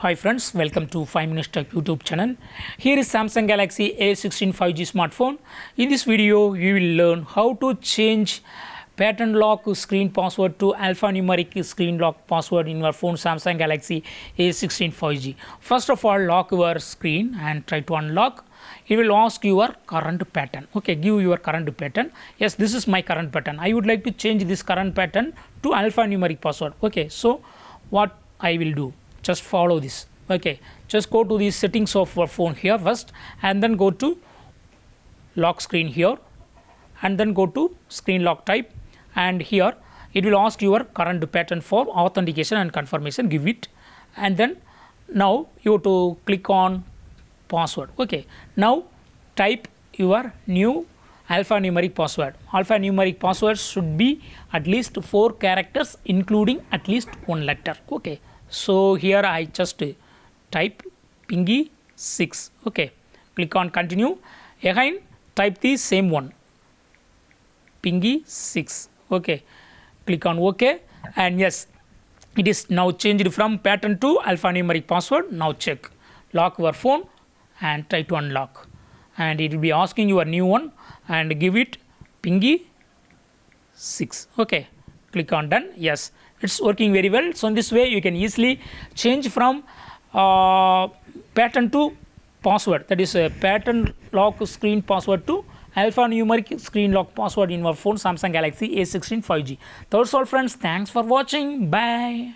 Hi friends, welcome to 5 Minutes Tech YouTube channel. Here is Samsung Galaxy A16 5G smartphone. In this video, you will learn how to change pattern lock screen password to alphanumeric screen lock password in your phone Samsung Galaxy A16 5G. First of all, lock your screen and try to unlock. It will ask your current pattern. Okay, give your current pattern. Yes, this is my current pattern. I would like to change this current pattern to alphanumeric password. Okay, so what I will do? Just follow this. Okay, just go to the settings of your phone here first, and then go to lock screen here, and then go to screen lock type, and here it will ask your current pattern for authentication and confirmation. Give it, and then now you have to click on password. Okay, now type your new alphanumeric password. Alphanumeric password should be at least 4 characters including at least 1 letter. Okay, so here I just type pingy 6. Okay, click on continue. Again type the same one, pingy 6. Okay, click on OK, and yes, it is now changed from pattern to alphanumeric password. Now check, lock your phone and try to unlock, and it will be asking your new one, and give it pingy 6. Okay, click on done. Yes, it's working very well. So in this way you can easily change from pattern to password, that is a pattern lock screen password, to alphanumeric screen lock password in your phone Samsung Galaxy A16 5G. That's all friends. Thanks for watching. Bye.